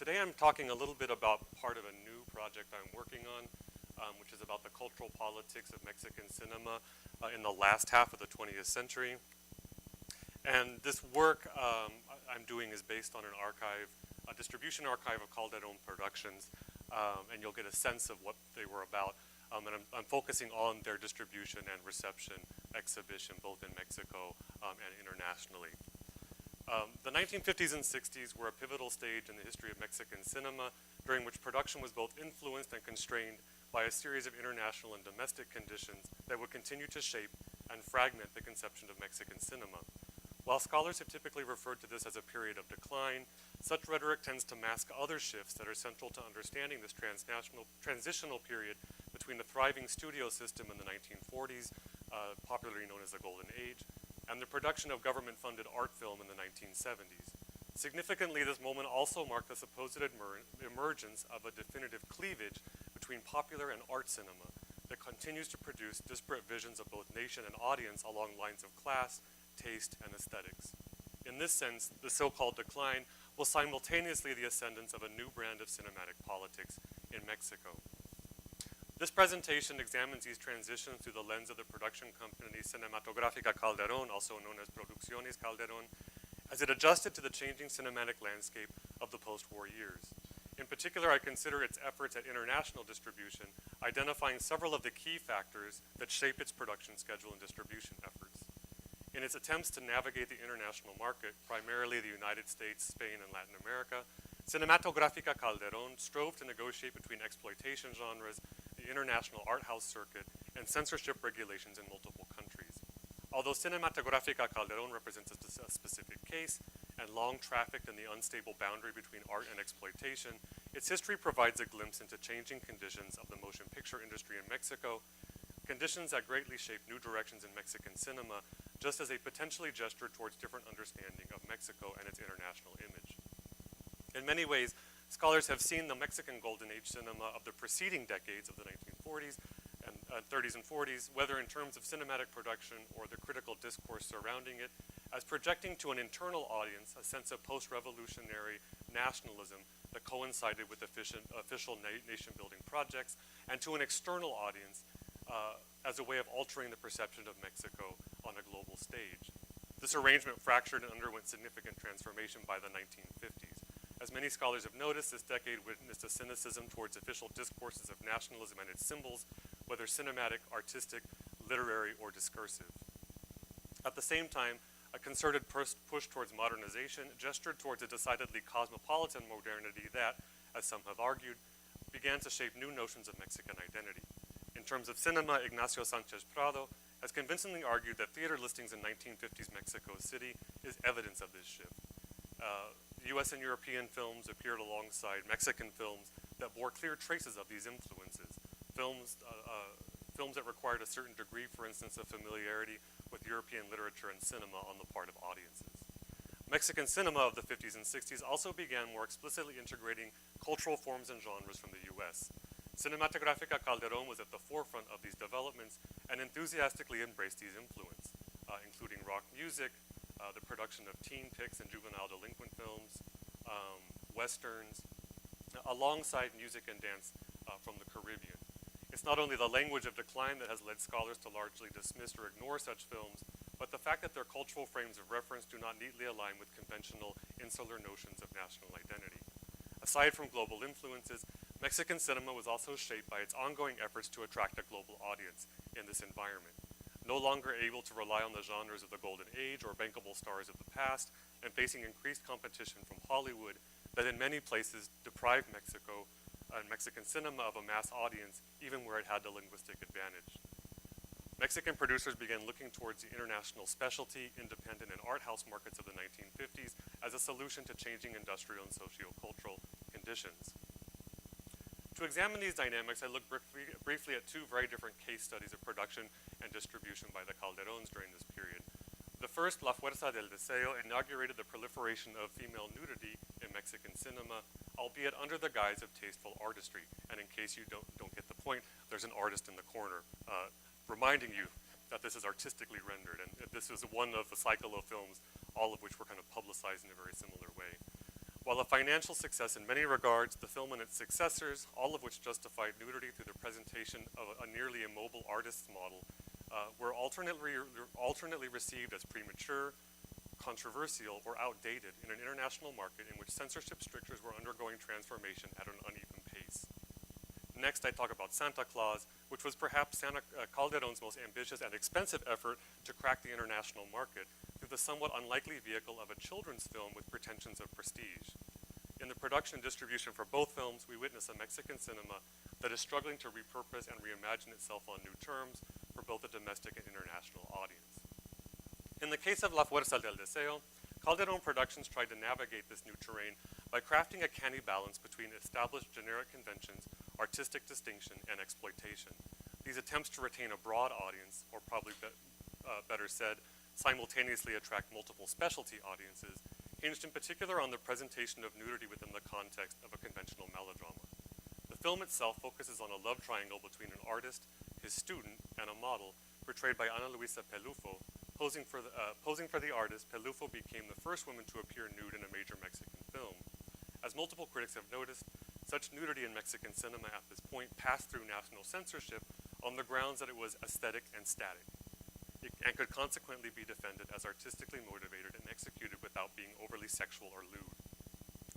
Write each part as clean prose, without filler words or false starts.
Today I'm talking a little bit about part of a new project I'm working on, which is about the cultural politics of Mexican cinema in the last half of the 20th century. And this work I'm doing is based on an archive, a distribution archive of Calderon Productions, and you'll get a sense of what they were about. And I'm focusing on their distribution and reception exhibition, both in Mexico and internationally. The 1950s and 60s were a pivotal stage in the history of Mexican cinema, during which production was both influenced and constrained by a series of international and domestic conditions that would continue to shape and fragment the conception of Mexican cinema. While scholars have typically referred to this as a period of decline, such rhetoric tends to mask other shifts that are central to understanding this transitional period between the thriving studio system in the 1940s, popularly known as the Golden Age, and the production of government-funded art film in the 1970s. Significantly, this moment also marked the supposed emergence of a definitive cleavage between popular and art cinema that continues to produce disparate visions of both nation and audience along lines of class, taste, and aesthetics. In this sense, the so-called decline was simultaneously the ascendance of a new brand of cinematic politics in Mexico. This presentation examines these transitions through the lens of the production company Cinematográfica Calderón, also known as Producciones Calderón, as it adjusted to the changing cinematic landscape of the post-war years. In particular, I consider its efforts at international distribution, identifying several of the key factors that shape its production schedule and distribution efforts. In its attempts to navigate the international market, primarily the United States, Spain, and Latin America, Cinematográfica Calderón strove to negotiate between exploitation genres, the international art house circuit, and censorship regulations in multiple countries. Although Cinematográfica Calderón represents a specific case and long trafficked in the unstable boundary between art and exploitation, its history provides a glimpse into changing conditions of the motion picture industry in Mexico, conditions that greatly shaped new directions in Mexican cinema, just as they potentially gestured towards different understanding of Mexico and its international image. In many ways, scholars have seen the Mexican Golden Age cinema of the preceding decades of the 1940s and 30s and 40s, whether in terms of cinematic production or the critical discourse surrounding it, as projecting to an internal audience a sense of post-revolutionary nationalism that coincided with official nation-building projects, and to an external audience as a way of altering the perception of Mexico on a global stage. This arrangement fractured and underwent significant transformation by the 1950s. As many scholars have noticed, this decade witnessed a cynicism towards official discourses of nationalism and its symbols, whether cinematic, artistic, literary, or discursive. At the same time, a concerted push towards modernization gestured towards a decidedly cosmopolitan modernity that, as some have argued, began to shape new notions of Mexican identity. In terms of cinema, Ignacio Sanchez Prado has convincingly argued that theater listings in 1950s Mexico City is evidence of this shift. US and European films appeared alongside Mexican films that bore clear traces of these influences. Films that required a certain degree, for instance, of familiarity with European literature and cinema on the part of audiences. Mexican cinema of the 50s and 60s also began more explicitly integrating cultural forms and genres from the US. Cinematográfica Calderón was at the forefront of these developments and enthusiastically embraced these influences, including rock music, the production of teen pics and juvenile delinquent films, westerns, alongside music and dance from the Caribbean. It's not only the language of decline that has led scholars to largely dismiss or ignore such films, but the fact that their cultural frames of reference do not neatly align with conventional insular notions of national identity. Aside from global influences, Mexican cinema was also shaped by its ongoing efforts to attract a global audience in this environment. No longer able to rely on the genres of the Golden Age or bankable stars of the past, and facing increased competition from Hollywood that in many places deprived Mexico and Mexican cinema of a mass audience, even where it had the linguistic advantage. Mexican producers began looking towards the international specialty, independent, and art house markets of the 1950s as a solution to changing industrial and socio-cultural conditions. To examine these dynamics, I looked briefly at two very different case studies of production and distribution by the Calderóns during this period. The first, La Fuerza del Deseo, inaugurated the proliferation of female nudity in Mexican cinema, albeit under the guise of tasteful artistry. And in case you don't get the point, there's an artist in the corner reminding you that this is artistically rendered. And this is one of a cycle of films, all of which were kind of publicized in a very similar way. While a financial success in many regards, the film and its successors, all of which justified nudity through the presentation of a nearly immobile artist's model, were alternately received as premature, controversial, or outdated in an international market in which censorship strictures were undergoing transformation at an uneven pace. Next, I talk about Santa Claus, which was perhaps Calderón's most ambitious and expensive effort to crack the international market through the somewhat unlikely vehicle of a children's film with pretensions of prestige. In the production and distribution for both films, we witness a Mexican cinema that is struggling to repurpose and reimagine itself on new terms for both a domestic and international audience. In the case of La Fuerza del Deseo, Calderón Productions tried to navigate this new terrain by crafting a canny balance between established generic conventions, artistic distinction, and exploitation. These attempts to retain a broad audience, or probably better said, simultaneously attract multiple specialty audiences, hinged in particular on the presentation of nudity within the context of a conventional melodrama. The film itself focuses on a love triangle between an artist, his student, and a model, portrayed by Ana Luisa Pelufo. Posing for the artist, Pelufo became the first woman to appear nude in a major Mexican film. As multiple critics have noticed, such nudity in Mexican cinema at this point passed through national censorship on the grounds that it was aesthetic and static, and could consequently be defended as artistically motivated and executed without being overly sexual or lewd.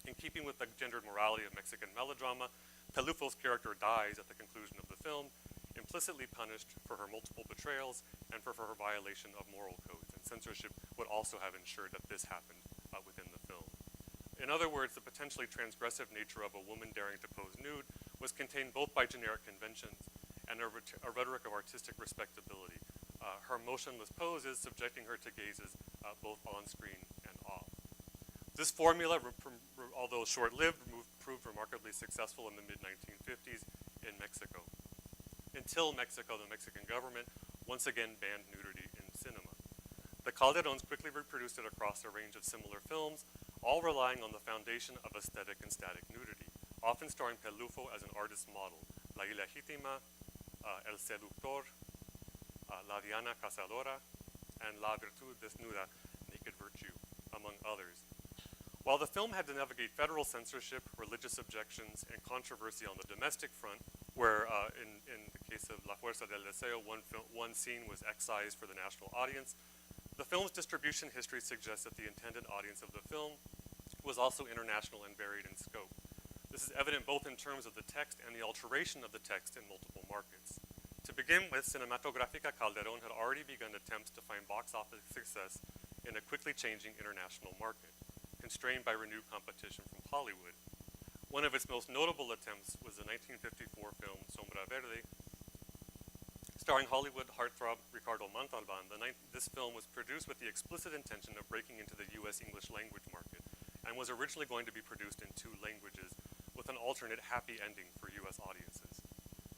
In keeping with the gendered morality of Mexican melodrama, Pelufo's character dies at the conclusion of the film, implicitly punished for her multiple betrayals and for her violation of moral codes, and censorship would also have ensured that this happened within the film. In other words, the potentially transgressive nature of a woman daring to pose nude was contained both by generic conventions and a rhetoric of artistic respectability. Her motionless poses subjecting her to gazes both on screen and off. This formula, although short-lived, proved remarkably successful in the mid-1950s in Mexico. Until Mexico, the Mexican government once again banned nudity in cinema. The Calderóns quickly reproduced it across a range of similar films, all relying on the foundation of aesthetic and static nudity, often starring Pelufo as an artist model, La Ilegítima, El Seductor, La Diana Cazadora, and La Virtud Desnuda, Naked Virtue, among others. While the film had to navigate federal censorship, religious objections, and controversy on the domestic front, where in the case of La Fuerza del Deseo, one scene was excised for the national audience, the film's distribution history suggests that the intended audience of the film was also international and varied in scope. This is evident both in terms of the text and the alteration of the text in multiple markets. To begin with, Cinematográfica Calderón had already begun attempts to find box office success in a quickly changing international market, constrained by renewed competition from Hollywood. One of its most notable attempts was the 1954 film Sombra Verde, starring Hollywood heartthrob Ricardo Montalban. This film was produced with the explicit intention of breaking into the U.S. English language market, and was originally going to be produced in 2 languages, with an alternate happy ending for U.S. audiences.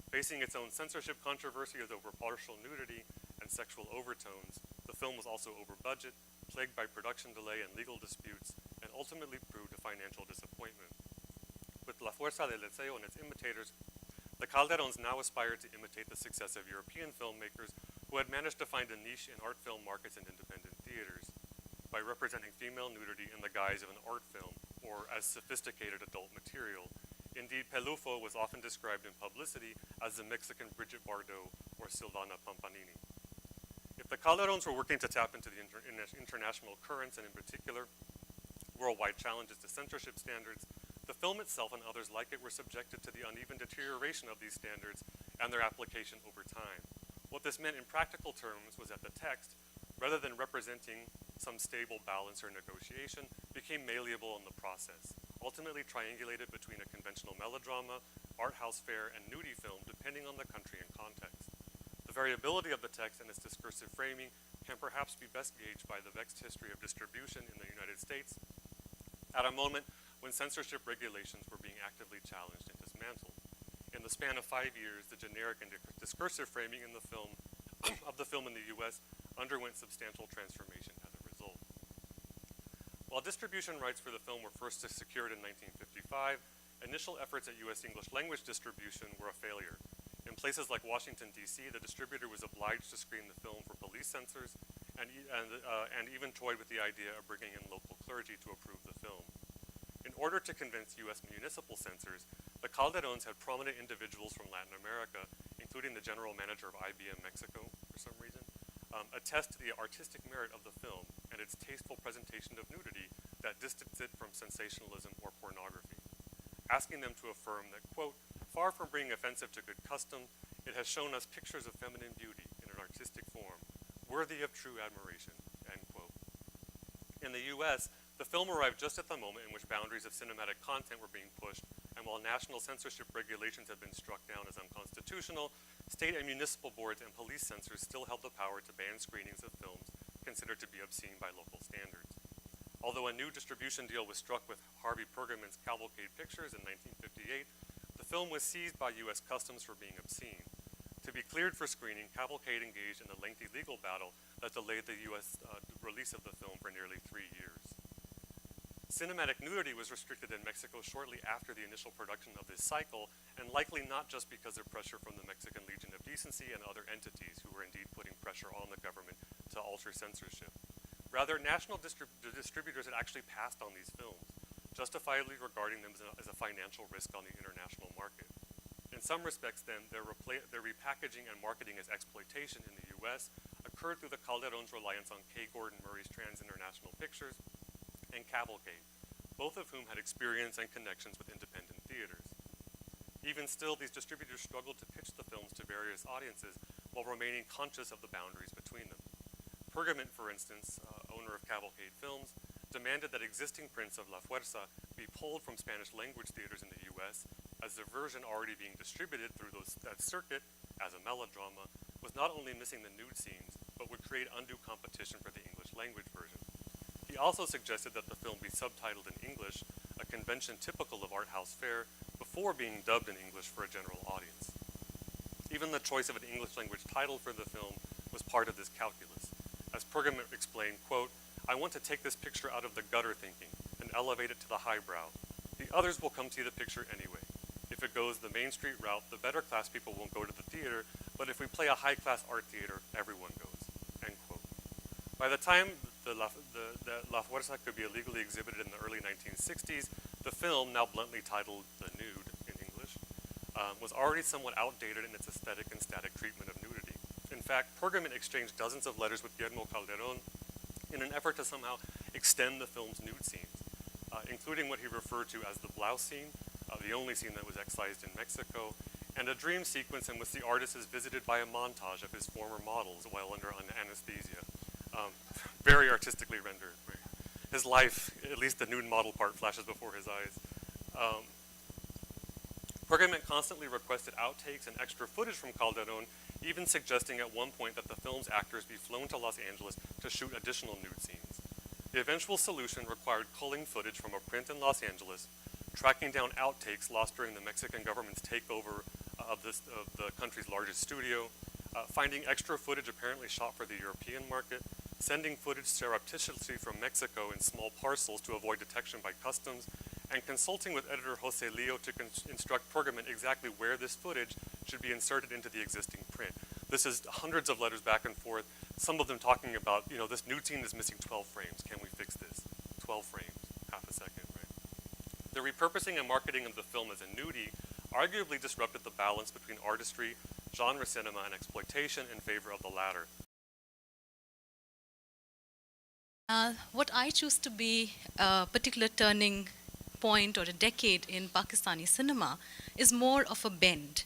Facing its own censorship controversies over partial nudity and sexual overtones, the film was also over budget, plagued by production delay and legal disputes, and ultimately proved a financial disappointment. With La Fuerza del Deseo and its imitators, the Calderóns now aspired to imitate the success of European filmmakers who had managed to find a niche in art film markets and independent theaters by representing female nudity in the guise of an art film or as sophisticated adult material. Indeed, Pelufo was often described in publicity as the Mexican Brigitte Bardot or Silvana Pampanini. If the Calderóns were working to tap into the international currents, and in particular, worldwide challenges to censorship standards, the film itself and others like it were subjected to the uneven deterioration of these standards and their application over time. What this meant in practical terms was that the text, rather than representing some stable balance or negotiation, became malleable in the process, ultimately triangulated between a conventional melodrama, art house fare, and nudie film depending on the country and context. The variability of the text and its discursive framing can perhaps be best gauged by the vexed history of distribution in the United States at a moment when censorship regulations were being actively challenged and dismantled. In the span of 5 years, the generic and discursive framing in the film of the film in the U.S. underwent substantial transformation as a result. While distribution rights for the film were first secured in 1955, initial efforts at U.S. English language distribution were a failure. In places like Washington, D.C., the distributor was obliged to screen the film for police censors and even toyed with the idea of bringing in local clergy to approve the film. In order to convince US municipal censors, the Calderones had prominent individuals from Latin America, including the general manager of IBM Mexico for some reason, attest to the artistic merit of the film and its tasteful presentation of nudity that distanced it from sensationalism or pornography, asking them to affirm that, quote, far from being offensive to good custom, it has shown us pictures of feminine beauty in an artistic form, worthy of true admiration, end quote. In the US, the film arrived just at the moment in which boundaries of cinematic content were being pushed, and while national censorship regulations had been struck down as unconstitutional, state and municipal boards and police censors still held the power to ban screenings of films considered to be obscene by local standards. Although a new distribution deal was struck with Harvey Pergament's Cavalcade Pictures in 1958, the film was seized by US Customs for being obscene. To be cleared for screening, Cavalcade engaged in a lengthy legal battle that delayed the US release of the film for nearly 3 years. Cinematic nudity was restricted in Mexico shortly after the initial production of this cycle, and likely not just because of pressure from the Mexican Legion of Decency and other entities who were indeed putting pressure on the government to alter censorship. Rather, national distributors had actually passed on these films, justifiably regarding them as a financial risk on the international market. In some respects, then, their repackaging and marketing as exploitation in the US occurred through the Calderones' reliance on K. Gordon Murray's Trans International Pictures and Cavalcade, both of whom had experience and connections with independent theaters. Even still, these distributors struggled to pitch the films to various audiences while remaining conscious of the boundaries between them. Pergament, for instance, owner of Cavalcade Films, demanded that existing prints of La Fuerza be pulled from Spanish-language theaters in the US, as the version already being distributed through that circuit as a melodrama was not only missing the nude scenes, but would create undue competition for the English-language version. He also suggested that the film be subtitled in English, a convention typical of art house fare, before being dubbed in English for a general audience. Even the choice of an English-language title for the film was part of this calculus. As Pergament explained, quote, I want to take this picture out of the gutter thinking and elevate it to the highbrow. The others will come see the picture anyway. If it goes the Main Street route, the better class people won't go to the theater, but if we play a high-class art theater, everyone goes, end quote. By the time the La Fuerza could be illegally exhibited in the early 1960s, the film, now bluntly titled The Nude in English, was already somewhat outdated in its aesthetic and static treatment of nudity. In fact, Pergament exchanged dozens of letters with Guillermo Calderón in an effort to somehow extend the film's nude scenes, including what he referred to as the blouse scene, the only scene that was excised in Mexico, and a dream sequence in which the artist is visited by a montage of his former models while under anesthesia. Very artistically rendered. His life, at least the nude model part, flashes before his eyes. Pergament constantly requested outtakes and extra footage from Calderón, even suggesting at one point that the film's actors be flown to Los Angeles to shoot additional nude scenes. The eventual solution required culling footage from a print in Los Angeles, tracking down outtakes lost during the Mexican government's takeover of the country's largest studio, finding extra footage apparently shot for the European market, sending footage surreptitiously from Mexico in small parcels to avoid detection by customs, and consulting with editor Jose Leo to instruct Pergament exactly where this footage should be inserted into the existing print. This is hundreds of letters back and forth, some of them talking about, you know, this nude scene is missing 12 frames, can we fix this? 12 frames, half a second, right? The repurposing and marketing of the film as a nudie arguably disrupted the balance between artistry, genre cinema, and exploitation in favor of the latter. What I choose to be a particular turning point or a decade in Pakistani cinema is more of a bend,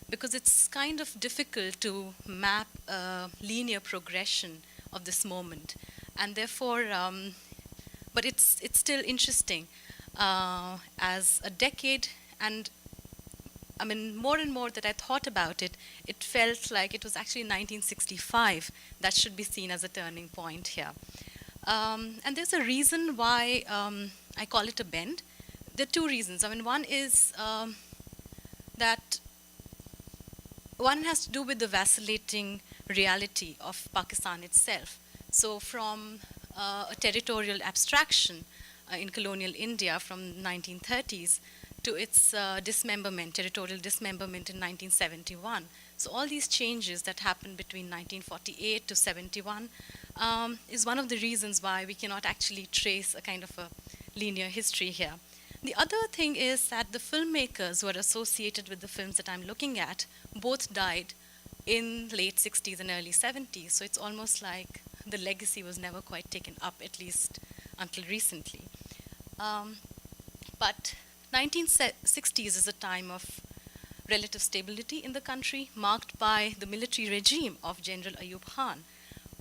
because it's kind of difficult to map a linear progression of this moment, and therefore, but it's still interesting as a decade. And I mean, more and more that I thought about it, it felt like it was actually 1965 that should be seen as a turning point here. And there's a reason why I call it a bend. There are two reasons. I mean, one is that one has to do with the vacillating reality of Pakistan itself. So from a territorial abstraction in colonial India from 1930s to its dismemberment, territorial dismemberment in 1971. So all these changes that happened between 1948 to 71 is one of the reasons why we cannot actually trace a kind of a linear history here. The other thing is that the filmmakers who are associated with the films that I'm looking at both died in late 60s and early 70s. So it's almost like the legacy was never quite taken up, at least until recently. Um, but 1960s is a time of relative stability in the country, marked by the military regime of General Ayub Khan,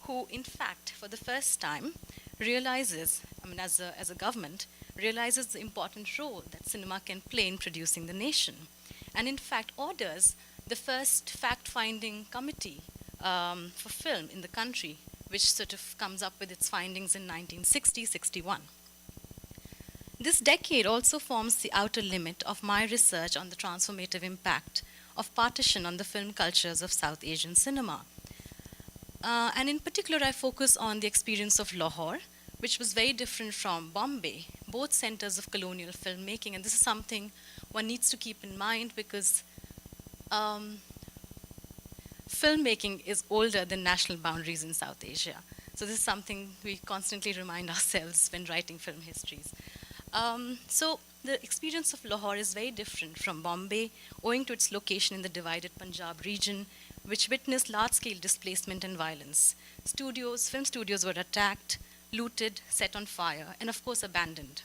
who, in fact, for the first time, realizes, as a government, realizes the important role that cinema can play in producing the nation. And in fact, orders the first fact-finding committee for film in the country, which sort of comes up with its findings in 1960-61. This decade also forms the outer limit of my research on the transformative impact of partition on the film cultures of South Asian cinema. And in particular, I focus on the experience of Lahore, which was very different from Bombay, both centers of colonial filmmaking. And this is something one needs to keep in mind because filmmaking is older than national boundaries in South Asia. So this is something we constantly remind ourselves when writing film histories. So the experience of Lahore is very different from Bombay, owing to its location in the divided Punjab region, which witnessed large-scale displacement and violence. Film studios were attacked, looted, set on fire, and of course abandoned.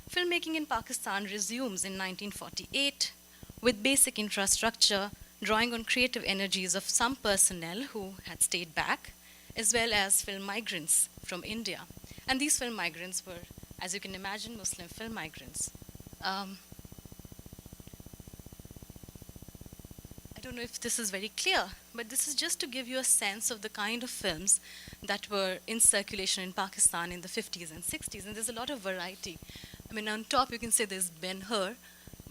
Filmmaking in Pakistan resumes in 1948 with basic infrastructure, drawing on creative energies of some personnel who had stayed back, as well as film migrants from India. And these film migrants were, as you can imagine, Muslim film migrants. I don't know if this is very clear, but this is just to give you a sense of the kind of films that were in circulation in Pakistan in the 50s and 60s, and there's a lot of variety. I mean, on top you can say there's Ben-Hur,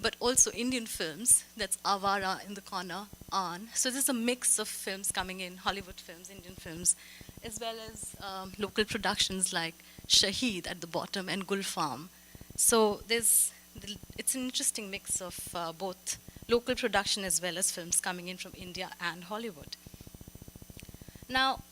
but also Indian films, that's Avara in the corner, On. So there's a mix of films coming in, Hollywood films, Indian films, as well as local productions like Shaheed at the bottom and Gulfarm. So it's an interesting mix of both local production as well as films coming in from India and Hollywood. Now,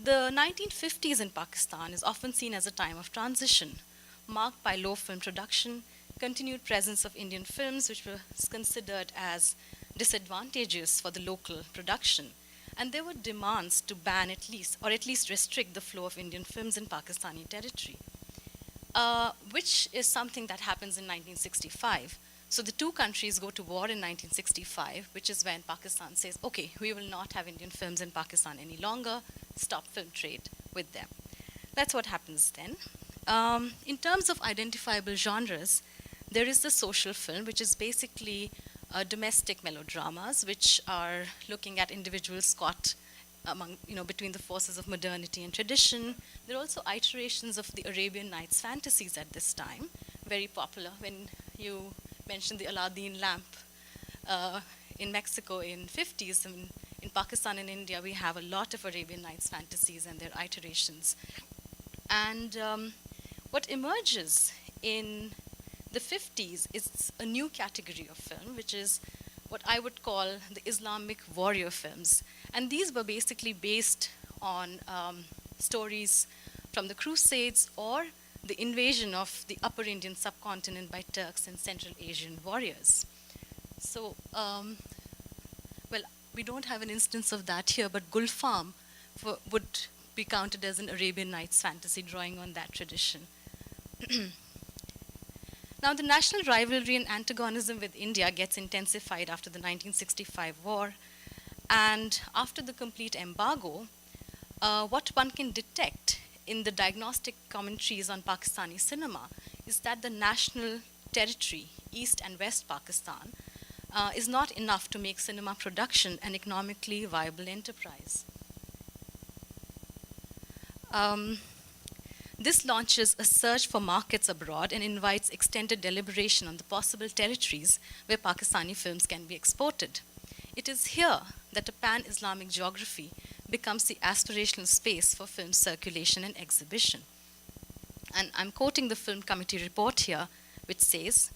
the 1950s in Pakistan is often seen as a time of transition, marked by low film production, continued presence of Indian films, which was considered as disadvantageous for the local production. And there were demands to ban at least restrict the flow of Indian films in Pakistani territory, which is something that happens in 1965. So the two countries go to war in 1965, which is when Pakistan says, okay, we will not have Indian films in Pakistan any longer, stop film trade with them. That's what happens then. In terms of identifiable genres, there is the social film, which is basically domestic melodramas, which are looking at individuals caught between the forces of modernity and tradition. There are also iterations of the Arabian Nights fantasies at this time, very popular. When you mentioned the Aladdin lamp in Mexico in 50s, in Pakistan and India, we have a lot of Arabian Nights fantasies and their iterations. And what emerges in the 50s is a new category of film, which is what I would call the Islamic warrior films. And these were basically based on stories from the Crusades or the invasion of the upper Indian subcontinent by Turks and Central Asian warriors. So, well, we don't have an instance of that here, but Gulfarm would be counted as an Arabian Nights fantasy drawing on that tradition. Now, the national rivalry and antagonism with India gets intensified after the 1965 war. And after the complete embargo, what one can detect in the diagnostic commentaries on Pakistani cinema is that the national territory, East and West Pakistan, is not enough to make cinema production an economically viable enterprise. This launches a search for markets abroad and invites extended deliberation on the possible territories where Pakistani films can be exported. It is here that a pan-Islamic geography becomes the aspirational space for film circulation and exhibition. And I'm quoting the Film Committee report here, which says,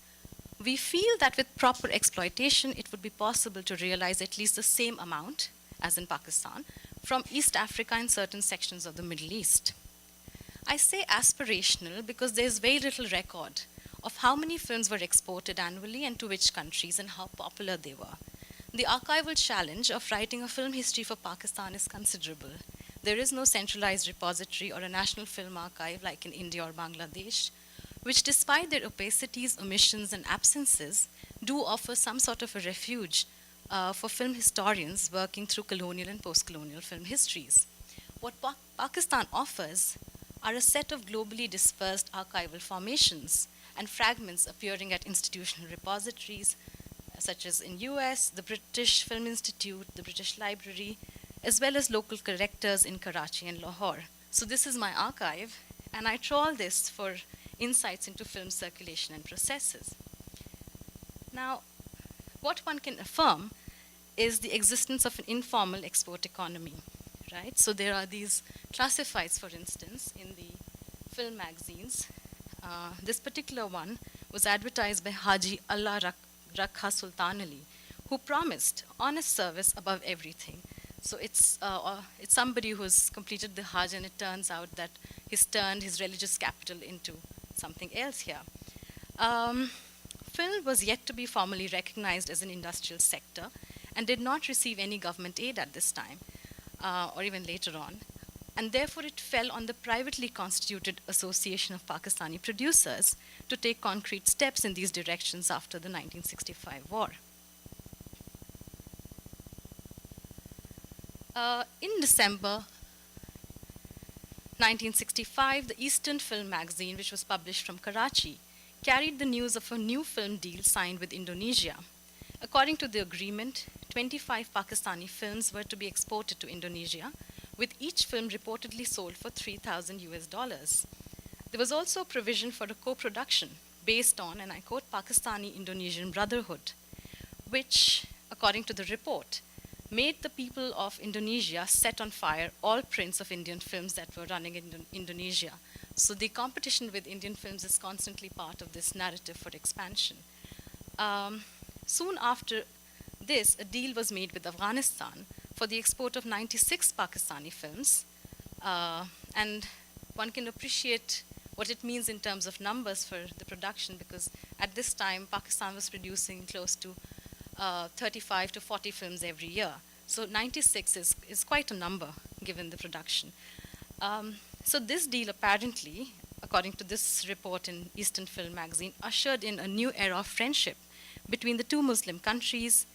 "We feel that with proper exploitation, it would be possible to realize at least the same amount, as in Pakistan, from East Africa and certain sections of the Middle East." I say aspirational because there's very little record of how many films were exported annually and to which countries and how popular they were. The archival challenge of writing a film history for Pakistan is considerable. There is no centralized repository or a national film archive like in India or Bangladesh, which, despite their opacities, omissions, and absences, do offer some sort of a refuge for film historians working through colonial and post-colonial film histories. What Pakistan offers are a set of globally dispersed archival formations and fragments appearing at institutional repositories, such as in US, the British Film Institute, the British Library, as well as local collectors in Karachi and Lahore. So this is my archive, and I trawl this for insights into film circulation and processes. Now, what one can affirm is the existence of an informal export economy, right? So there are these classifieds, for instance, in the film magazines. This particular one was advertised by Haji Allah Rakha Sultan Ali, who promised honest service above everything. So it's somebody who's completed the Hajj, and it turns out that he's turned his religious capital into something else here. Film was yet to be formally recognized as an industrial sector and did not receive any government aid at this time, or even later on. And therefore, it fell on the privately constituted Association of Pakistani Producers to take concrete steps in these directions after the 1965 war. In December 1965, the Eastern Film magazine, which was published from Karachi, carried the news of a new film deal signed with Indonesia. According to the agreement, 25 Pakistani films were to be exported to Indonesia, with each film reportedly sold for $3,000. There was also a provision for a co-production based on, and I quote, Pakistani-Indonesian Brotherhood, which, according to the report, made the people of Indonesia set on fire all prints of Indian films that were running in Indonesia. So the competition with Indian films is constantly part of this narrative for expansion. Soon after this, a deal was made with Afghanistan for the export of 96 Pakistani films. And one can appreciate what it means in terms of numbers for the production, because at this time, Pakistan was producing close to 35 to 40 films every year. So 96 is quite a number given the production. So this deal apparently, according to this report in Eastern Film magazine, ushered in a new era of friendship between the two Muslim countries,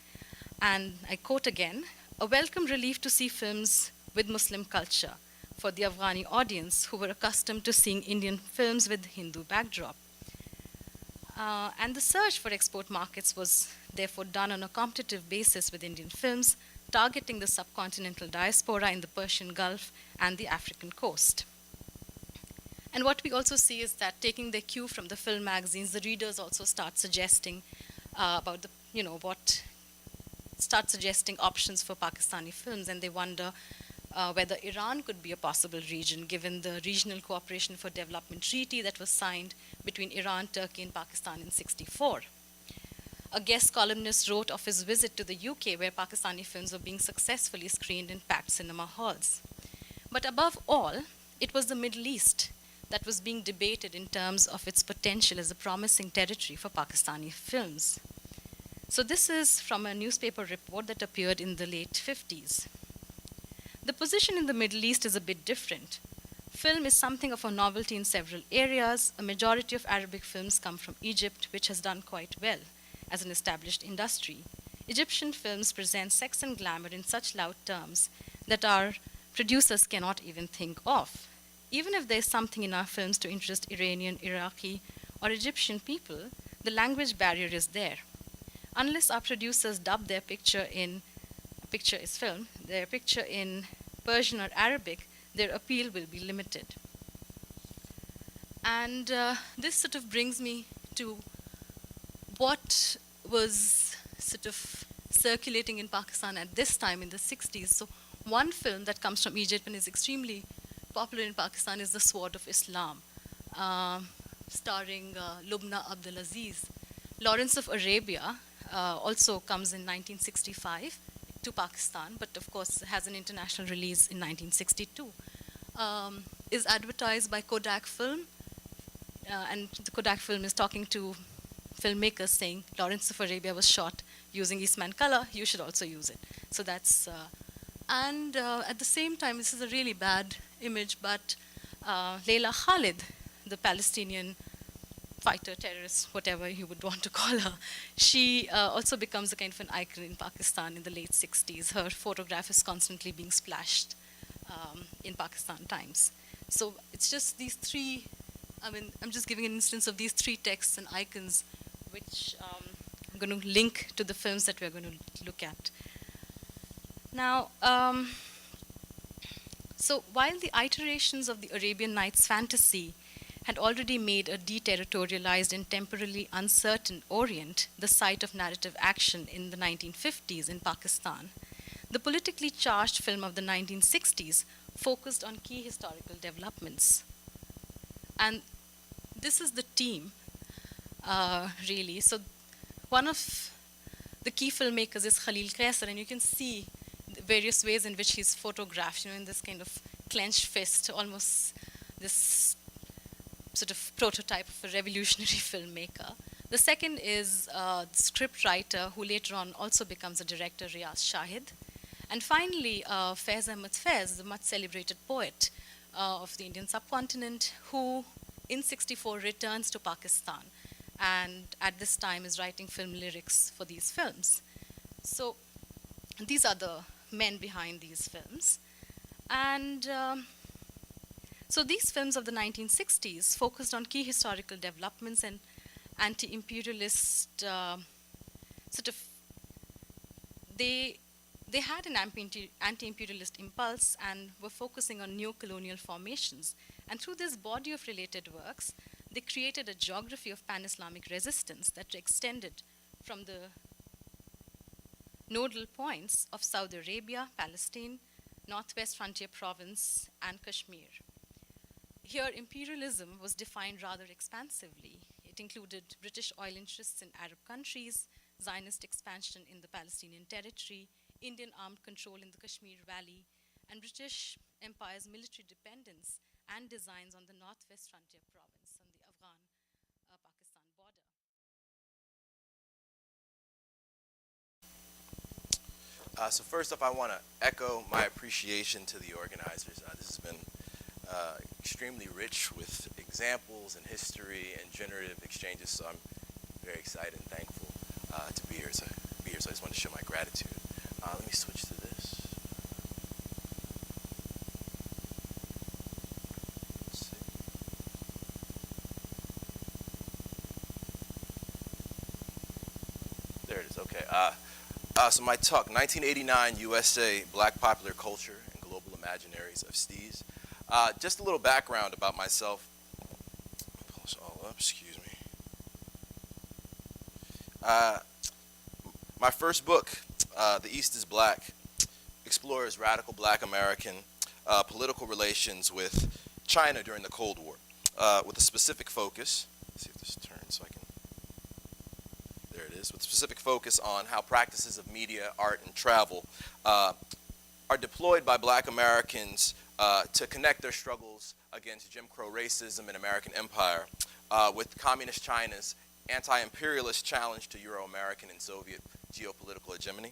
and I quote again, a welcome relief to see films with Muslim culture for the Afghani audience who were accustomed to seeing Indian films with Hindu backdrop. And the search for export markets was therefore done on a competitive basis with Indian films, targeting the subcontinental diaspora in the Persian Gulf and the African coast. And what we also see is that, taking their cue from the film magazines, the readers also start suggesting start suggesting options for Pakistani films, and they wonder whether Iran could be a possible region, given the Regional Cooperation for Development Treaty that was signed between Iran, Turkey, and Pakistan in '64. A guest columnist wrote of his visit to the UK, where Pakistani films were being successfully screened in packed cinema halls. But above all, it was the Middle East that was being debated in terms of its potential as a promising territory for Pakistani films. So this is from a newspaper report that appeared in the late 50s. The position in the Middle East is a bit different. Film is something of a novelty in several areas. A majority of Arabic films come from Egypt, which has done quite well as an established industry. Egyptian films present sex and glamour in such loud terms that our producers cannot even think of. Even if there's something in our films to interest Iranian, Iraqi, or Egyptian people, the language barrier is there. Unless our producers dub their picture in Persian or Arabic, their appeal will be limited. And this sort of brings me to what was sort of circulating in Pakistan at this time in the 60s. So one film that comes from Egypt and is extremely popular in Pakistan is The Sword of Islam, starring Lubna Abdulaziz. Lawrence of Arabia also comes in 1965 to Pakistan, but of course has an international release in 1962. Is advertised by Kodak Film, and the Kodak film is talking to filmmakers saying Lawrence of Arabia was shot using Eastman color, you should also use it. So that's, and at the same time, this is a really bad image, but Leila Khalid, the Palestinian fighter, terrorist, whatever you would want to call her, she also becomes a kind of an icon in Pakistan in the late 60s. Her photograph is constantly being splashed in Pakistan Times. So it's just these three, I mean, I'm just giving an instance of these three texts and icons which I'm going to link to the films that we're going to look at. Now, so while the iterations of the Arabian Nights fantasy had already made a deterritorialized and temporally uncertain Orient the site of narrative action in the 1950s in Pakistan, the politically charged film of the 1960s focused on key historical developments. And this is the team, really. So one of the key filmmakers is Khalil Qaisar, and you can see the various ways in which he's photographed, in this kind of clenched fist, almost this sort of prototype of a revolutionary filmmaker. The second is the script writer, who later on also becomes a director, Riaz Shahid. And finally, Faiz Ahmad Faiz, the much celebrated poet of the Indian subcontinent, who in '64 returns to Pakistan, and at this time is writing film lyrics for these films. So these are the men behind these films. And so these films of the 1960s focused on key historical developments and anti-imperialist sort of, they had an anti-imperialist impulse and were focusing on neo-colonial formations. And through this body of related works, they created a geography of pan-Islamic resistance that extended from the nodal points of Saudi Arabia, Palestine, Northwest Frontier Province, and Kashmir. Here, imperialism was defined rather expansively. It included British oil interests in Arab countries, Zionist expansion in the Palestinian territory, Indian armed control in the Kashmir Valley, and British Empire's military dependence and designs on the Northwest Frontier Province on the Afghan-Pakistan border. So first off, I want to echo my appreciation to the organizers. This has been extremely rich with examples and history and generative exchanges, so I'm very excited and thankful to be here. So I just want to show my gratitude. Let me switch to this. Let's see. There it is. Okay. So my talk, 1989 USA, Black Popular Culture and Global Imaginaries of STEEZ. Just a little background about myself. Pull this all up, excuse me. My first book, The East is Black, explores radical Black American political relations with China during the Cold War, with a specific focus. Let's see if this turns so I can. There it is. With a specific focus on how practices of media, art, and travel are deployed by Black Americans to connect their struggles against Jim Crow racism and American empire with communist China's anti-imperialist challenge to Euro-American and Soviet geopolitical hegemony.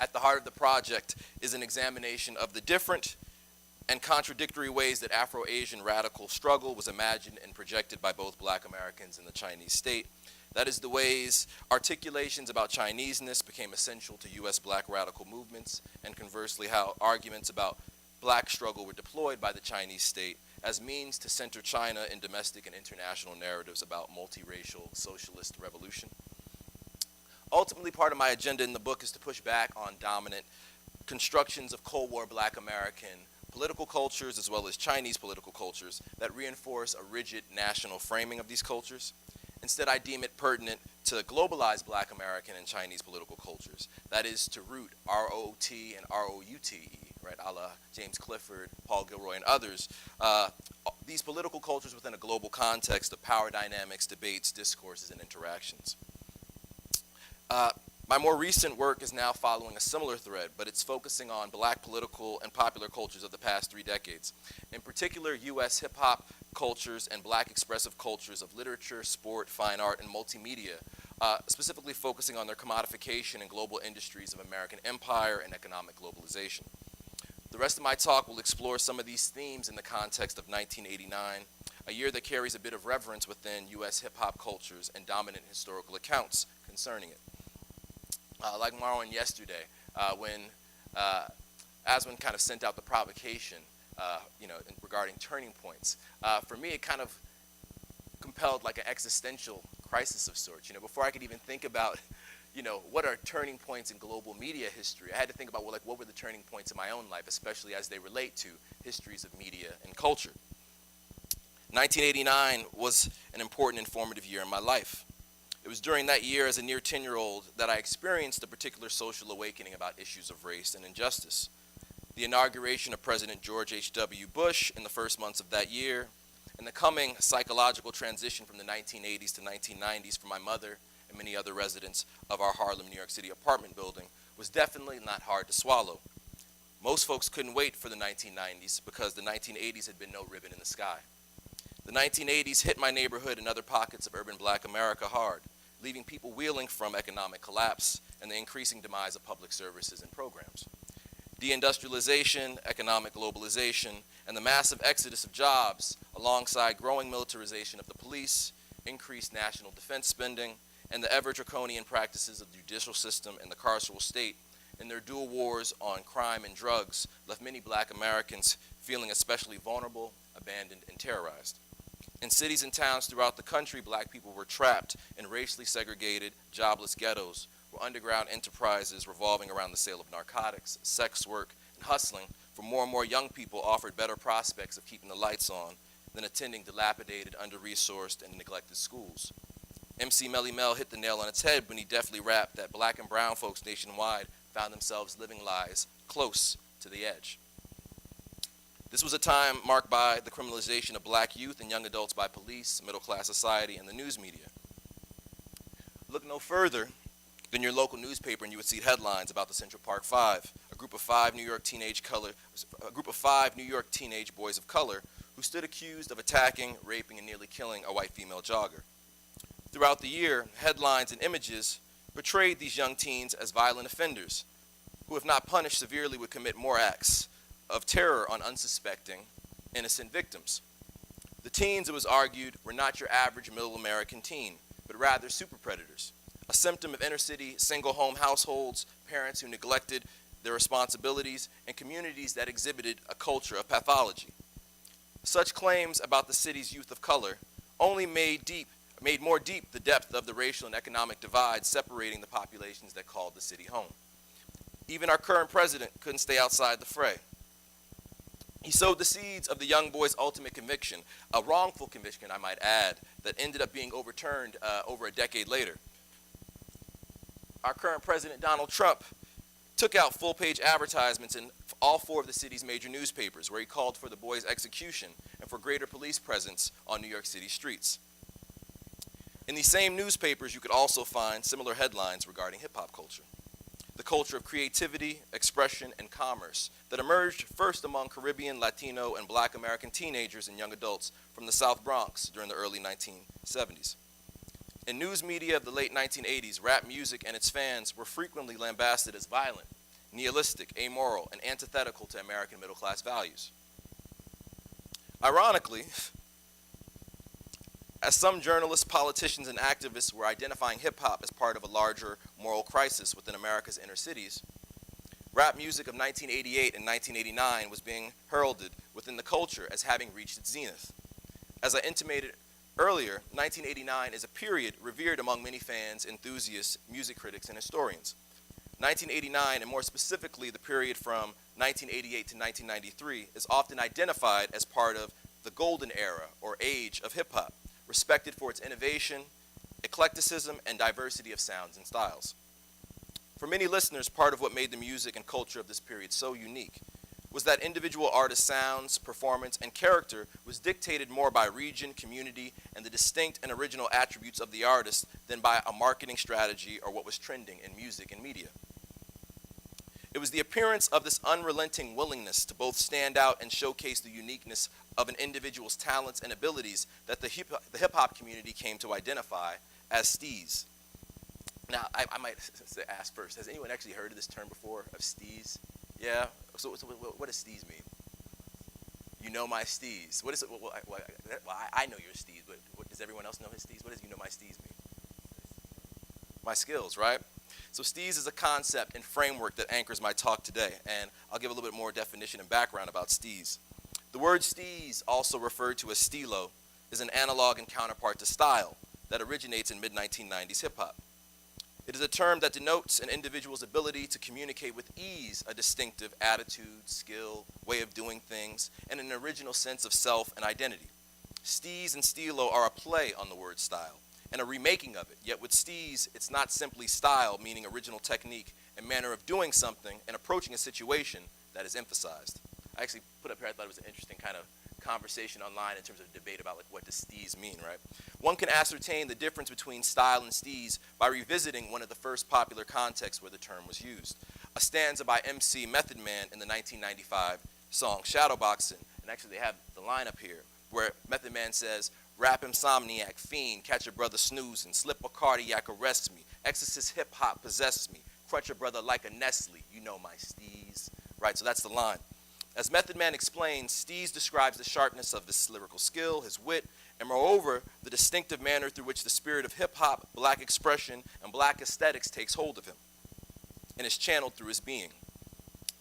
At the heart of the project is an examination of the different and contradictory ways that Afro-Asian radical struggle was imagined and projected by both Black Americans and the Chinese state. That is the ways articulations about Chineseness became essential to U.S. Black radical movements, and conversely how arguments about Black struggle were deployed by the Chinese state as means to center China in domestic and international narratives about multiracial socialist revolution. Ultimately, part of my agenda in the book is to push back on dominant constructions of Cold War Black American political cultures as well as Chinese political cultures that reinforce a rigid national framing of these cultures. Instead, I deem it pertinent to globalize Black American and Chinese political cultures. That is, to root R-O-T and R-O-U-T-E, right, a la James Clifford, Paul Gilroy, and others, these political cultures within a global context of power dynamics, debates, discourses, and interactions. My more recent work is now following a similar thread, but it's focusing on Black political and popular cultures of the past 3 decades. In particular, U.S. hip-hop, cultures and black expressive cultures of literature, sport, fine art, and multimedia, specifically focusing on their commodification in global industries of American empire and economic globalization. The rest of my talk will explore some of these themes in the context of 1989, a year that carries a bit of reverence within U.S. hip-hop cultures and dominant historical accounts concerning it. Like Marwan yesterday, when Aswin kind of sent out the provocation, regarding turning points. For me, it kind of compelled like an existential crisis of sorts. Before I could even think about, what are turning points in global media history, I had to think about, what were the turning points in my own life, especially as they relate to histories of media and culture. 1989 was an important and formative year in my life. It was during that year as a near 10-year-old that I experienced a particular social awakening about issues of race and injustice. The inauguration of President George H.W. Bush in the first months of that year, and the coming psychological transition from the 1980s to 1990s for my mother and many other residents of our Harlem, New York City apartment building was definitely not hard to swallow. Most folks couldn't wait for the 1990s because the 1980s had been no ribbon in the sky. The 1980s hit my neighborhood and other pockets of urban black America hard, leaving people reeling from economic collapse and the increasing demise of public services and programs. Deindustrialization, economic globalization, and the massive exodus of jobs, alongside growing militarization of the police, increased national defense spending, and the ever-draconian practices of the judicial system and the carceral state in their dual wars on crime and drugs left many black Americans feeling especially vulnerable, abandoned, and terrorized. In cities and towns throughout the country, black people were trapped in racially segregated, jobless ghettos, where underground enterprises revolving around the sale of narcotics, sex work, and hustling for more and more young people offered better prospects of keeping the lights on than attending dilapidated, under-resourced, and neglected schools. MC Melly Mel hit the nail on its head when he deftly rapped that black and brown folks nationwide found themselves living lives close to the edge. This was a time marked by the criminalization of black youth and young adults by police, middle-class society, and the news media. Look no further than your local newspaper and you would see headlines about the Central Park Five, a group of five New York teenage boys of color who stood accused of attacking, raping, and nearly killing a white female jogger. Throughout the year, headlines and images portrayed these young teens as violent offenders who, if not punished severely, would commit more acts of terror on unsuspecting, innocent victims. The teens, it was argued, were not your average middle American teen, but rather super predators, a symptom of inner-city single-home households, parents who neglected their responsibilities, and communities that exhibited a culture of pathology. Such claims about the city's youth of color only made more deep the depth of the racial and economic divide separating the populations that called the city home. Even our current president couldn't stay outside the fray. He sowed the seeds of the young boy's ultimate conviction, a wrongful conviction, I might add, that ended up being overturned over a decade later. Our current president, Donald Trump, took out full-page advertisements in all four of the city's major newspapers where he called for the boy's execution and for greater police presence on New York City streets. In these same newspapers, you could also find similar headlines regarding hip-hop culture, the culture of creativity, expression, and commerce that emerged first among Caribbean, Latino, and black American teenagers and young adults from the South Bronx during the early 1970s. In news media of the late 1980s, rap music and its fans were frequently lambasted as violent, nihilistic, amoral, and antithetical to American middle-class values. Ironically, as some journalists, politicians, and activists were identifying hip-hop as part of a larger moral crisis within America's inner cities, rap music of 1988 and 1989 was being heralded within the culture as having reached its zenith. As I intimated earlier, 1989 is a period revered among many fans, enthusiasts, music critics, and historians. 1989, and more specifically the period from 1988 to 1993, is often identified as part of the golden era or age of hip-hop, respected for its innovation, eclecticism, and diversity of sounds and styles. For many listeners, part of what made the music and culture of this period so unique was that individual artist sounds, performance, and character was dictated more by region, community, and the distinct and original attributes of the artist than by a marketing strategy or what was trending in music and media. It was the appearance of this unrelenting willingness to both stand out and showcase the uniqueness of an individual's talents and abilities that the hip-hop community came to identify as steez. Now, I might ask first, has anyone actually heard of this term before, of steez? Yeah? So what does steez mean? You know my steez. What is it? Well, I know your steez, but does everyone else know his steez? What does you know my steez mean? My skills, right? So steez is a concept and framework that anchors my talk today, and I'll give a little bit more definition and background about steez. The word steez, also referred to as stilo, is an analog and counterpart to style that originates in mid-1990s hip-hop. It is a term that denotes an individual's ability to communicate with ease a distinctive attitude, skill, way of doing things, and an original sense of self and identity. Steez and stilo are a play on the word style and a remaking of it, yet with steez, it's not simply style, meaning original technique and manner of doing something and approaching a situation that is emphasized. I actually put up here, I thought it was an interesting kind of conversation online in terms of debate about like what does steez mean, right? One can ascertain the difference between style and steez by revisiting one of the first popular contexts where the term was used. A stanza by MC Method Man in the 1995 song Shadowboxing, and actually they have the line up here where Method Man says, rap insomniac, fiend, catch a brother snoozing, slip a cardiac, arrest me, exorcist hip hop possess me, crutch a brother like a Nestle, you know my steez, right? So that's the line. As Method Man explains, steez describes the sharpness of his lyrical skill, his wit, and moreover, the distinctive manner through which the spirit of hip-hop, black expression, and black aesthetics takes hold of him and is channeled through his being.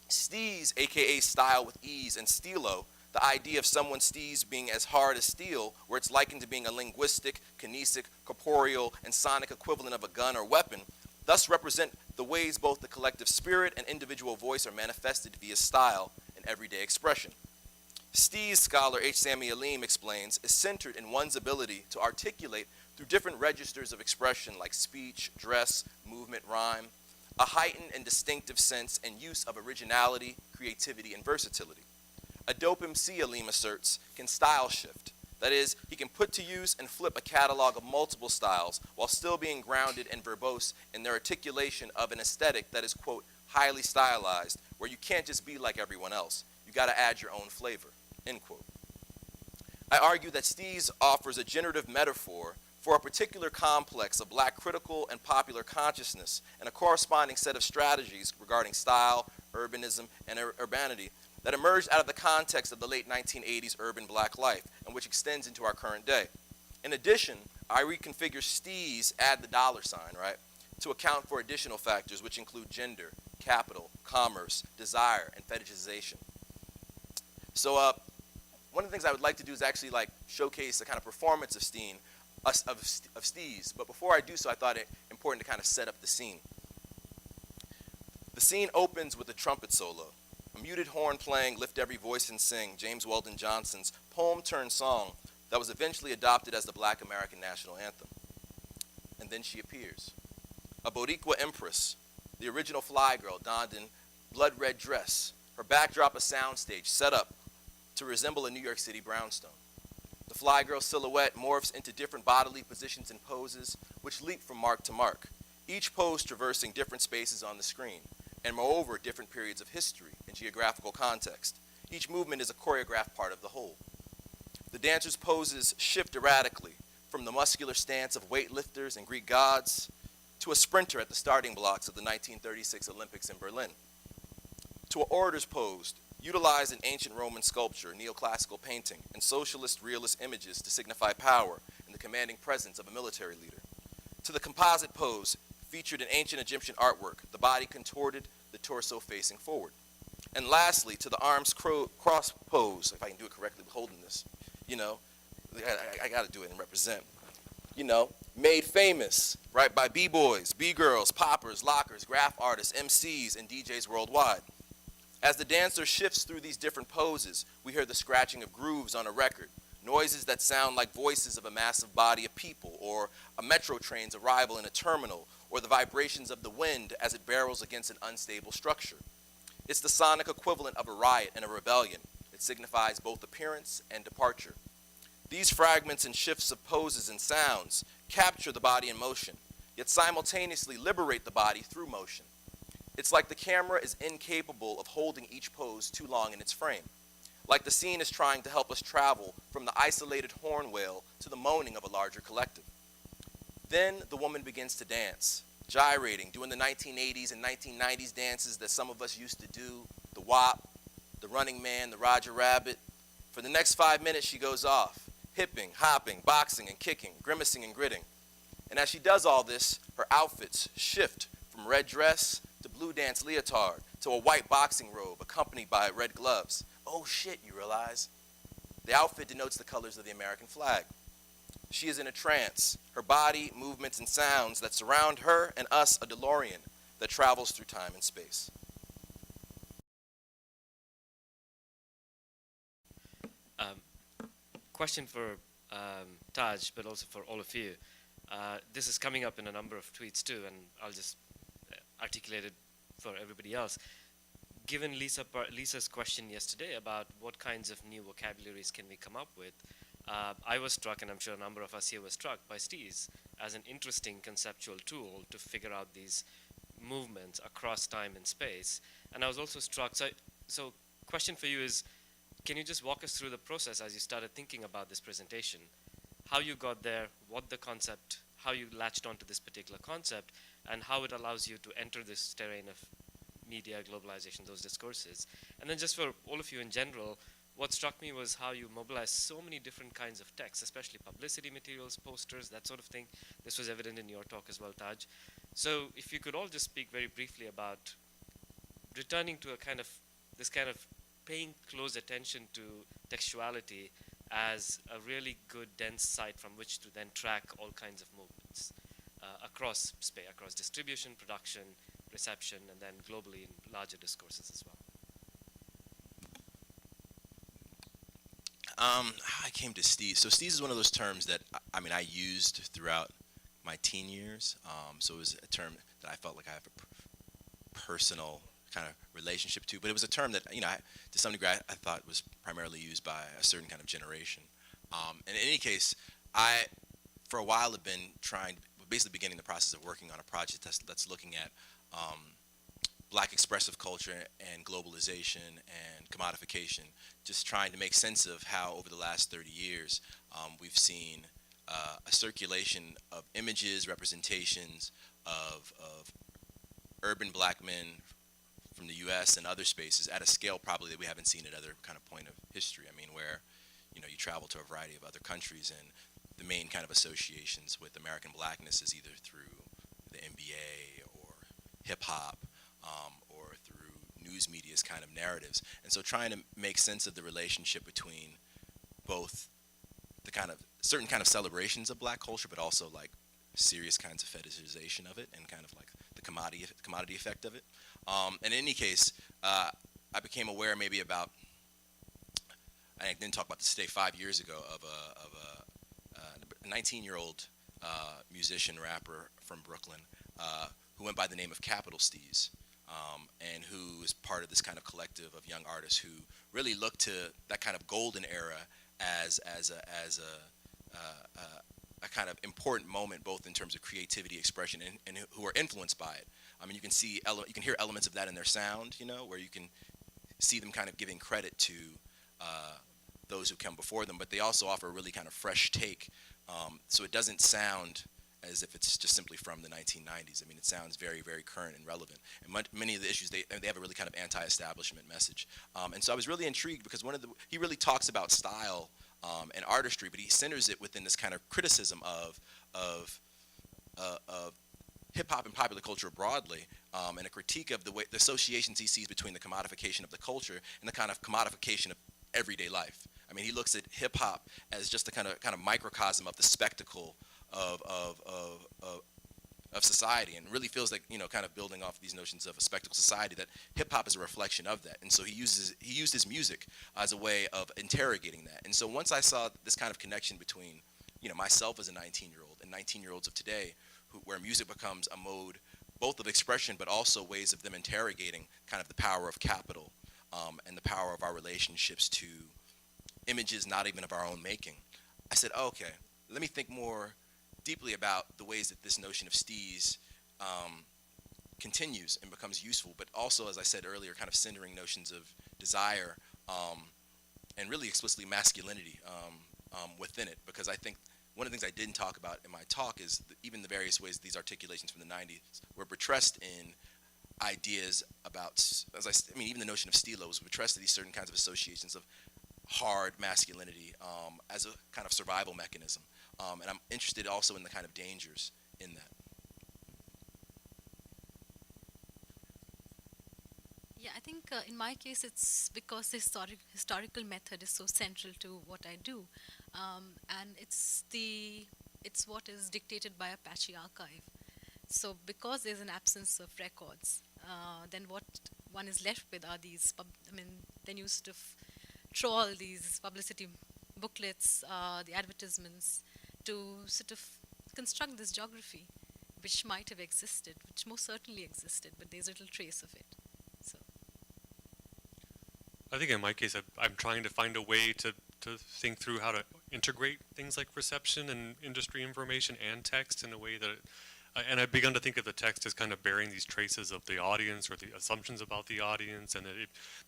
Steez, aka style with ease, and stilo, the idea of someone's steez being as hard as steel, where it's likened to being a linguistic, kinesic, corporeal, and sonic equivalent of a gun or weapon, thus represent the ways both the collective spirit and individual voice are manifested via style and everyday expression. Steez, scholar H. Sami Aleem explains, is centered in one's ability to articulate through different registers of expression like speech, dress, movement, rhyme, a heightened and distinctive sense and use of originality, creativity, and versatility. A dope MC, Aleem asserts, can style shift. That is, he can put to use and flip a catalog of multiple styles while still being grounded and verbose in their articulation of an aesthetic that is, quote, highly stylized, where you can't just be like everyone else. You gotta add your own flavor, end quote. I argue that steez offers a generative metaphor for a particular complex of black critical and popular consciousness and a corresponding set of strategies regarding style, urbanism, and urbanity that emerged out of the context of the late 1980s urban black life and which extends into our current day. In addition, I reconfigure steez, add the dollar sign, right, to account for additional factors which include gender, capital, commerce, desire, and fetishization. So one of the things I would like to do is actually like showcase the kind of performance of steez, but before I do so, I thought it important to kind of set up the scene. The scene opens with a trumpet solo, a muted horn playing Lift Every Voice and Sing, James Weldon Johnson's poem-turned-song that was eventually adopted as the Black American National Anthem. And then she appears. A Boricua empress, the original Fly Girl, donned in blood-red dress, her backdrop a soundstage set up to resemble a New York City brownstone. The Fly Girl silhouette morphs into different bodily positions and poses, which leap from mark to mark, each pose traversing different spaces on the screen, and moreover, different periods of history and geographical context. Each movement is a choreographed part of the whole. The dancers' poses shift erratically, from the muscular stance of weightlifters and Greek gods to a sprinter at the starting blocks of the 1936 Olympics in Berlin, to an orator's pose, utilized in ancient Roman sculpture, neoclassical painting, and socialist realist images to signify power and the commanding presence of a military leader, to the composite pose featured in ancient Egyptian artwork, the body contorted, the torso facing forward. And lastly, to the arms cross pose, if I can do it correctly with holding this, I gotta do it and represent, made famous, right, by b-boys, b-girls, poppers, lockers, graph artists, MCs, and DJs worldwide. As the dancer shifts through these different poses, we hear the scratching of grooves on a record, noises that sound like voices of a massive body of people, or a metro train's arrival in a terminal, or the vibrations of the wind as it barrels against an unstable structure. It's the sonic equivalent of a riot and a rebellion. It signifies both appearance and departure. These fragments and shifts of poses and sounds capture the body in motion, yet simultaneously liberate the body through motion. It's like the camera is incapable of holding each pose too long in its frame. like the scene is trying to help us travel from the isolated horn wail to the moaning of a larger collective. Then the woman begins to dance, gyrating, doing the 1980s and 1990s dances that some of us used to do, the WAP, the Running Man, the Roger Rabbit. For the next 5 minutes, she goes off, hipping, hopping, boxing and kicking, grimacing and gritting. And as she does all this, her outfits shift from red dress to blue dance leotard to a white boxing robe accompanied by red gloves. Oh shit, you realize? The outfit denotes the colors of the American flag. She is in a trance, her body, movements, and sounds that surround her and us a DeLorean that travels through time and space. Question for Taj, but also for all of you. This is coming up in a number of tweets too, and I'll just articulate it for everybody else. Given Lisa's question yesterday about what kinds of new vocabularies can we come up with, I was struck, and I'm sure a number of us here were struck, by STEEZ as an interesting conceptual tool to figure out these movements across time and space. And I was also struck, so question for you is, can you just walk us through the process as you started thinking about this presentation? How you got there, what the concept, how you latched onto this particular concept, and how it allows you to enter this terrain of media, globalization, those discourses. And then just for all of you in general, what struck me was how you mobilized so many different kinds of texts, especially publicity materials, posters, that sort of thing. This was evident in your talk as well, Taj. So if you could all just speak very briefly about returning to this kind of paying close attention to textuality as a really good, dense site from which to then track all kinds of movements across space, across distribution, production, reception, and then globally in larger discourses as well. How I came to STEEZ. So STEEZ is one of those terms that I used throughout my teen years. So it was a term that I felt like I have a personal kind of relationship to, but it was a term that, to some degree, I thought was primarily used by a certain kind of generation. And in any case, I, for a while, have been basically beginning the process of working on a project that's looking at Black expressive culture and globalization and commodification, just trying to make sense of how over the last 30 years we've seen a circulation of images, representations of urban Black men from the U.S. and other spaces at a scale probably that we haven't seen at other kind of point of history. Where you travel to a variety of other countries and the main kind of associations with American Blackness is either through the NBA or hip hop or through news media's kind of narratives. And so trying to make sense of the relationship between both the kind of certain kind of celebrations of Black culture, but also like serious kinds of fetishization of it and kind of like the commodity effect of it. In any case, I became aware maybe about, I didn't talk about this today, 5 years ago, of a 19-year-old musician, rapper from Brooklyn who went by the name of Capital STEEZ, and who is part of this kind of collective of young artists who really look to that kind of golden era as a kind of important moment, both in terms of creativity, expression, and who are influenced by it. You can see, you can hear elements of that in their sound, where you can see them kind of giving credit to those who come before them, but they also offer a really kind of fresh take. So it doesn't sound as if it's just simply from the 1990s. It sounds very, very current and relevant. And many of the issues, they have a really kind of anti-establishment message. And so I was really intrigued because he really talks about style and artistry, but he centers it within this kind of criticism of hip hop and popular culture broadly, and a critique of the associations he sees between the commodification of the culture and the kind of commodification of everyday life. He looks at hip hop as just a kind of microcosm of the spectacle of society, and really feels like, kind of building off these notions of a spectacle society, that hip hop is a reflection of that. And so he used his music as a way of interrogating that. And so once I saw this kind of connection between, myself as a 19-year-old and 19-year-olds of today, where music becomes a mode both of expression but also ways of them interrogating kind of the power of capital and the power of our relationships to images not even of our own making, I said, oh, okay, let me think more deeply about the ways that this notion of STEEZ continues and becomes useful, but also, as I said earlier, kind of centering notions of desire and really explicitly masculinity within it, because I think one of the things I didn't talk about in my talk is even the various ways these articulations from the 90s were buttressed in ideas about, I mean, even the notion of stilo was buttressed to these certain kinds of associations of hard masculinity as a kind of survival mechanism. And I'm interested also in the kind of dangers in that. Yeah, I think in my case it's because the historical method is so central to what I do, and it's what is dictated by Apache Archive. So because there's an absence of records, then what one is left with are these. Then you sort of trawl these publicity booklets, the advertisements, to sort of construct this geography, which might have existed, which most certainly existed, but there's little trace of it. So. I think in my case, I'm trying to find a way to think through how to integrate things like reception and industry information and text in a way that, and I've begun to think of the text as kind of bearing these traces of the audience or the assumptions about the audience, and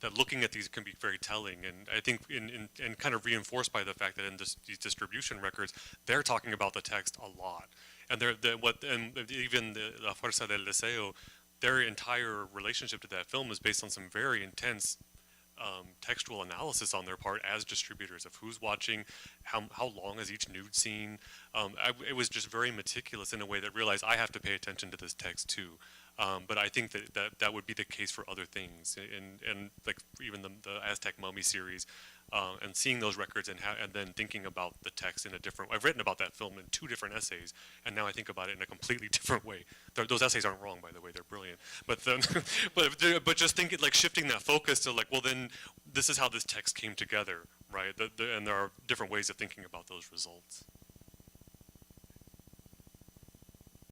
that looking at these can be very telling. And I think and kind of reinforced by the fact that in these distribution records, they're talking about the text a lot, and even the La Fuerza del Deseo, their entire relationship to that film is based on some very intense textual analysis on their part as distributors of who's watching, how long is each nude scene. It was just very meticulous in a way that realized I have to pay attention to this text too. But I think that would be the case for other things, and like even the Aztec Mummy series, and seeing those records and then thinking about the text in a different. I've written about that film in 2 different essays, and now I think about it in a completely different way. Those essays aren't wrong, by the way; they're brilliant. But but just thinking, like, shifting that focus to, like, well, then this is how this text came together, right? And there are different ways of thinking about those results.